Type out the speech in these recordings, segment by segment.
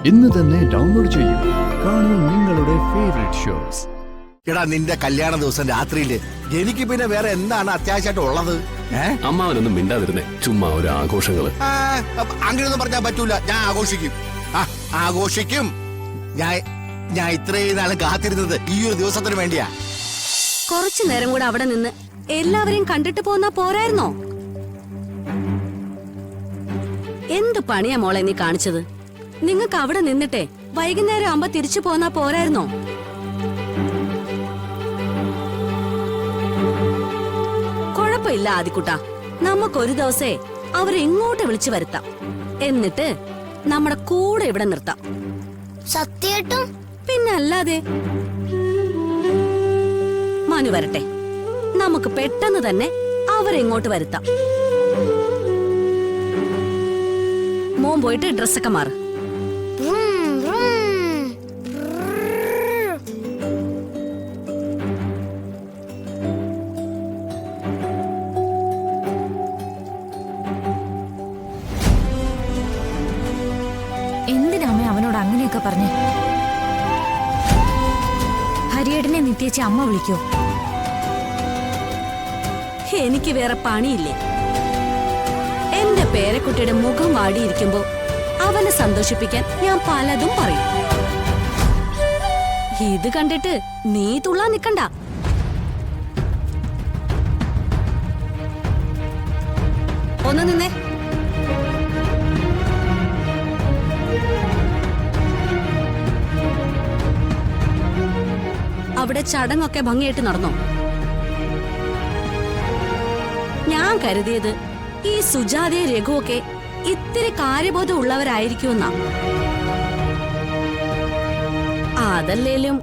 ഇന്ന് തന്നെ ഡൗൺലോഡ് ചെയ്യൂ. കാണൂ നിങ്ങളുടെ ഫേവറേറ്റ് ഷോസ്. എടാ, നിന്റെ കല്യാണ ദിവസം രാത്രിയില് എനിക്ക് പിന്നെ വേറെ എന്താണ് അത്യാവശ്യമായിട്ട് ഉള്ളത്? അമ്മാവനൊന്നും മിണ്ടാതിരുന്നേ, ചുമ്മാ ഒരു ആഘോഷങ്ങള്. അങ്ങനെയൊന്നും പറഞ്ഞാൽ പറ്റൂല. ഞാൻ ആഘോഷിക്കും, ആഘോഷിക്കും. ഞാൻ ഇത്രയും നാളും കാത്തിരുന്നത് ഈ ഒരു ദിവസത്തിന് വേണ്ടിയാ. കുറച്ചു നേരം കൂടെ അവിടെ നിന്ന് എല്ലാവരെയും കണ്ടിട്ട് പോന്നാ പോരായിരുന്നോ? എന്ത് പണിയാ മോളെ നീ കാണിച്ചത്? നിങ്ങക്ക് അവിടെ നിന്നിട്ടെ വൈകുന്നേരം ആവുമ്പോ തിരിച്ചു പോന്നാ പോരായിരുന്നോ? കുഴപ്പമില്ല ആദിക്കുട്ടാ, നമുക്കൊരു ദിവസേ അവരെ ഇങ്ങോട്ട് വിളിച്ചു വരുത്താം. എന്നിട്ട് നമ്മുടെ കൂടെ ഇവിടെ നിർത്താം. സത്യേട്ടും? പിന്നെ അല്ലാതെ. മനു വരട്ടെ, നമുക്ക് പെട്ടെന്ന് തന്നെ അവരെ ഇങ്ങോട്ട് വരുത്താം. മോൻ പോയിട്ട് ഡ്രസ്സൊക്കെ മാറ്. എന്തിനാമേ അവനോട് അങ്ങനെയൊക്കെ പറഞ്ഞേ? ഹരിയേട്ടനെ നിത്യേച്ചി അമ്മ വിളിക്കോ? എനിക്ക് വേറെ പണിയില്ലേ? എന്റെ പേരക്കുട്ടിയുടെ മുഖം വാടിയിരിക്കുമ്പോ അവനെ സന്തോഷിപ്പിക്കാൻ ഞാൻ പലതും പറയും. ഇത് കണ്ടിട്ട് നീ തുള്ളാൻ നിക്കണ്ട. ഒന്ന് നിന്നേ. അവിടെ ചടങ്ങൊക്കെ ഭംഗിയായിട്ട് നടന്നോ? ഞാൻ കരുതിയത് ഈ സുജാതയെ രഘുവൊക്കെ ഇത്തിരി കാര്യബോധം ഉള്ളവരായിരിക്കുമെന്നാ. അതല്ലേലും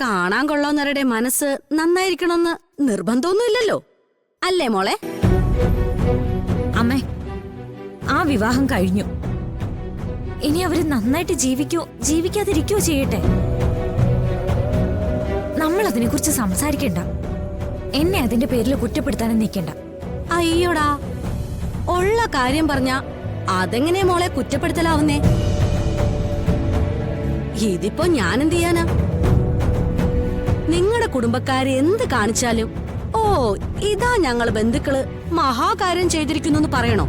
കാണാൻ കൊള്ളാവുന്നവരുടെ മനസ്സ് നന്നായിരിക്കണമെന്ന് നിർബന്ധമൊന്നുമില്ലല്ലോ, അല്ലേ മോളെ? അമ്മേ, ആ വിവാഹം കഴിഞ്ഞു. ഇനി അവര് നന്നായിട്ട് ജീവിക്കാതിരിക്കോ ചെയ്യട്ടെ. നമ്മൾ അതിനെ കുറിച്ച് സംസാരിക്കണ്ട. എന്നെ അതിന്റെ പേരിൽ കുറ്റപ്പെടുത്താനും നിൽക്കണ്ട. അയ്യോടാ, ഉള്ള കാര്യം പറഞ്ഞ അതെങ്ങനെ മോളെ കുറ്റപ്പെടുത്തലാവുന്നേ? ഇതിപ്പോ ഞാൻ എന്ത് ചെയ്യാനാ? നിങ്ങളുടെ കുടുംബക്കാര് എന്ത് കാണിച്ചാലും ഓ ഇതാ ഞങ്ങൾ ബന്ധുക്കള് മഹാകാര്യം ചെയ്തിരിക്കുന്നു പറയണോ?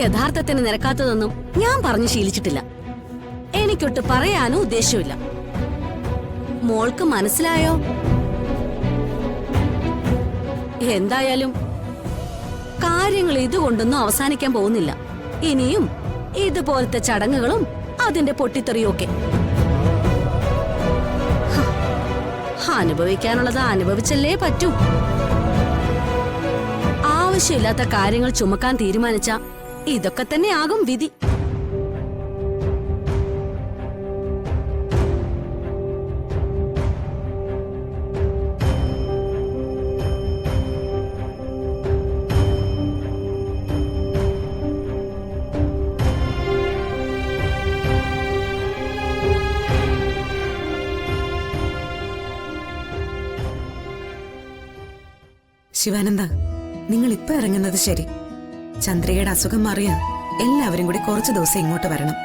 യഥാർത്ഥത്തിന് നിരക്കാത്തതൊന്നും ഞാൻ പറഞ്ഞു ശീലിച്ചിട്ടില്ല. എനിക്കൊട്ട് പറയാനും ഉദ്ദേശമില്ല. മോൾക്ക് മനസ്സിലായോ? എന്തായാലും കാര്യങ്ങൾ ഇതുകൊണ്ടൊന്നും അവസാനിക്കാൻ പോകുന്നില്ല. ഇനിയും ഇതുപോലത്തെ ചടങ്ങുകളും അതിന്റെ പൊട്ടിത്തെറിയും ഒക്കെ. അനുഭവിക്കാനുള്ളത് അനുഭവിച്ചല്ലേ പറ്റൂ. ആവശ്യമില്ലാത്ത കാര്യങ്ങൾ ചുമക്കാൻ തീരുമാനിച്ച ഇതൊക്കെ തന്നെ ആകും വിധി. ശിവാനന്ദ, നിങ്ങൾ ഇപ്പൊ ഇറങ്ങുന്നത് ശരി. ചന്ദ്രികയുടെ അസുഖം മാറിയാ എല്ലാവരും കൂടി കുറച്ചു ദിവസം ഇങ്ങോട്ട് വരണം.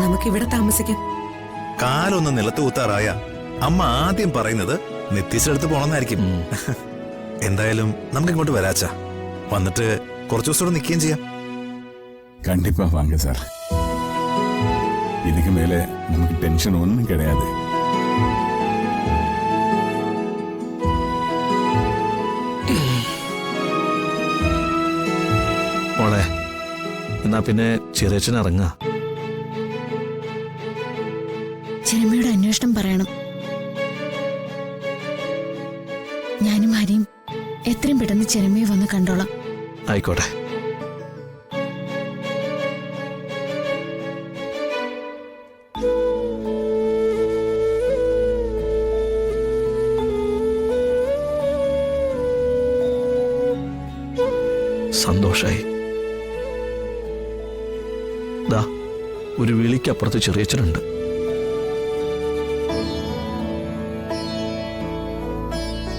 നമുക്കിവിടെ താമസിക്കാം. കാലൊന്ന് നിലത്ത് കൂത്താറായ അമ്മ ആദ്യം പറയുന്നത് നിത്യശടുത്ത് പോണമെന്നായിരിക്കും. എന്തായാലും നമുക്ക് ഇങ്ങോട്ട് വരാച്ചാ. വന്നിട്ട് കുറച്ചു ദിവസം കൂടെ നിൽക്കുകയും ചെയ്യാം. கண்டிப்பா வாங்க சார். இதுக்கு மேல நமக்கு டென்ஷன் ஒன்றும் கிடையாது. മോളെ, എന്നാ പിന്നെ ചെറിയച്ഛൻ ഇറങ്ങാ. ചിരമയുടെ അന്വേഷണം പറയണം. ഞാനും ഹരിയും എത്രയും പെട്ടെന്ന് ചിരമയെ വന്ന് കണ്ടോളാം. ആയിക്കോട്ടെ. സന്തോഷായി. ദാ ഒരു വിളിക്കപ്പുറത്ത് ചെറിയച്ഛനുണ്ട്.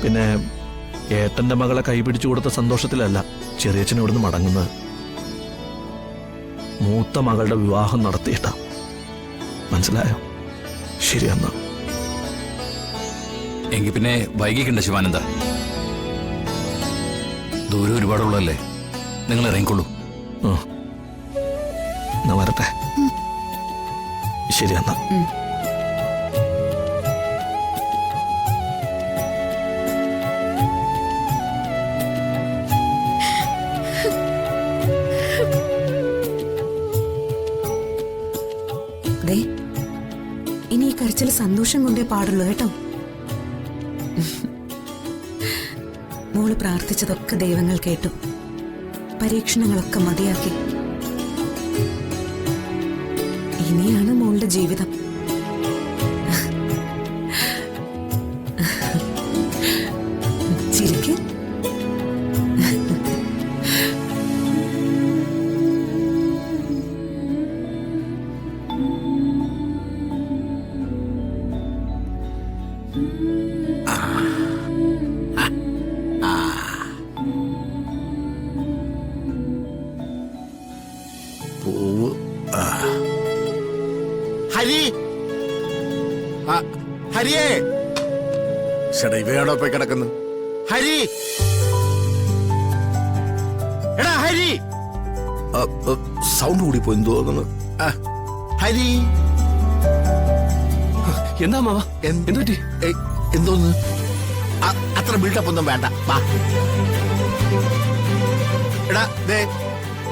പിന്നെ ഏട്ടന്റെ മകളെ കൈപിടിച്ചു കൊടുത്ത സന്തോഷത്തിലല്ല ചെറിയച്ഛൻ ഇവിടുന്ന് മടങ്ങുന്നത്. മൂത്ത മകളുടെ വിവാഹം നടത്തിയിട്ടാ. മനസ്സിലായോ? ശരി എന്നാ. എങ്കിൽ പിന്നെ വൈകിക്കണ്ട ശിവാനന്ദ. ദൂരം ഒരുപാടുള്ളതല്ലേ, നിങ്ങൾ ഇറങ്ങിക്കൊള്ളൂ. എന്നാ വരട്ടെ. ശരി എന്നാ. ദേ, ഇനി ഈ കരച്ചിൽ സന്തോഷം കൊണ്ടേ പാടുള്ളൂ കേട്ടോ. മോള് പ്രാർത്ഥിച്ചതൊക്കെ ദൈവങ്ങൾ കേട്ടു. പരീക്ഷണങ്ങളൊക്കെ മതിയാക്കി. ഇനിയാണ് മോളുടെ ജീവിതം. ചിരിക്ക്. ഹരി, ഹരിയേ, ചേട്ടാ ഇവയാണോ പോയി കിടക്കുന്നു? ഹരി, എടാ ഹരി. സൗണ്ട് കൂടി പോയി തോന്നുന്നു. ഹരി, എന്താ മാവ? എന്ത് പറ്റി? എന്തോന്ന്? അത്ര ബിൽഡപ്പ് ഒന്നും വേണ്ട. വാ എടാ, ദേ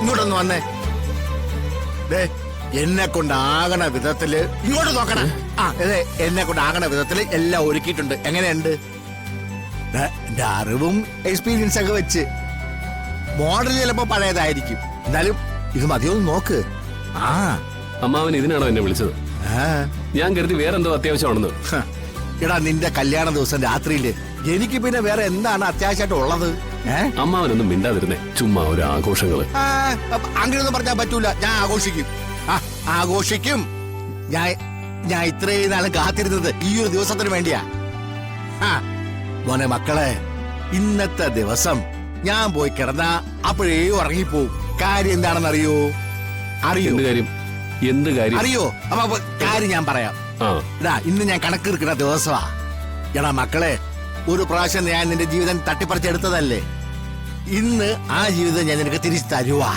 ഇങ്ങോട്ടൊന്ന് വന്നേ. ദേ എന്നെ കൊണ്ടാകണ വിധത്തില് ഇങ്ങോട്ട് നോക്കണം. അതെ, എന്നെ കൊണ്ടാകണ വിധത്തില് എല്ലാം ഒരുക്കിയിട്ടുണ്ട്. എങ്ങനെയുണ്ട്? എന്റെ അറിവും എക്സ്പീരിയൻസ് ഒക്കെ വെച്ച് മോഡൽ ചിലപ്പോ പഴയതായിരിക്കും, എന്നാലും ഇത് മതിയൊന്ന് നോക്ക്. അമ്മാവൻ ഇതിനാണോ എന്നെ വിളിച്ചത്? ഞാൻ കരുതി വേറെന്തോ അത്യാവശ്യമാണെന്ന്. എടാ, നിന്റെ കല്യാണ ദിവസം രാത്രിയില് എനിക്ക് പിന്നെ വേറെ എന്താണ് അത്യാവശ്യമായിട്ട് ഉള്ളത്? അമ്മാവനൊന്നും മിണ്ടാതിരുന്നേ. ചുമ്മാ ഒരു ആഘോഷങ്ങള്. അങ്ങനെയൊന്നും പറഞ്ഞാൽ പറ്റൂല. ഞാൻ ആഘോഷിക്കും, ആഘോഷിക്കും. ഞാൻ ഇത്രയും നാളും കാത്തിരുന്നത് ഈ ഒരു ദിവസത്തിന് വേണ്ടിയാ. മോനെ മക്കളെ, ഇന്നത്തെ ദിവസം ഞാൻ പോയി കിടന്ന അപ്പോഴേ ഉറങ്ങിപ്പോവും. കാര്യം എന്താണെന്ന് അറിയോ? എന്ത് കാര്യം? എന്ത് കാര്യം അറിയോ? അപ്പൊ കാര്യം ഞാൻ പറയാം. എടാ, ഇന്ന് ഞാൻ കണക്കെടുക്കുന്ന ദിവസമാ. എടാ മക്കളെ, ഒരു പ്രാവശ്യം ഞാൻ നിന്റെ ജീവിതം തട്ടിപ്പറിച്ചെടുത്തതല്ലേ, ഇന്ന് ആ ജീവിതം ഞാൻ നിനക്ക് തിരിച്ചു തരുവാ.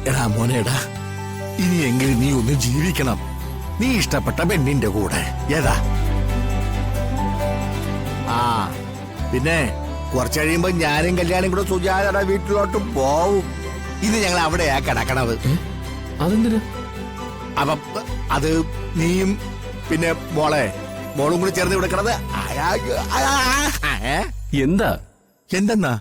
എടാ മോനേടാ, ഇനിയെങ്കിലും നീ ഒന്ന് ജീവിക്കണം. നീ ഇഷ്ടപ്പെട്ട പെണ്ണിന്റെ കൂടെ. ഏതാ? പിന്നെ കുറച്ച് കഴിയുമ്പോ ഞാനും കല്യാണം കൂടെ സുജാതയുടെ വീട്ടിലോട്ട് പോവും. ഇത് ഞങ്ങൾ അവിടെയാ കിടക്കണത്. അതെന്തിനാ? അപ്പൊ അത് നീയും പിന്നെ മോളും കൂടി ചേർന്ന് വിടക്കണത്. എന്താ? എന്തെന്നാ?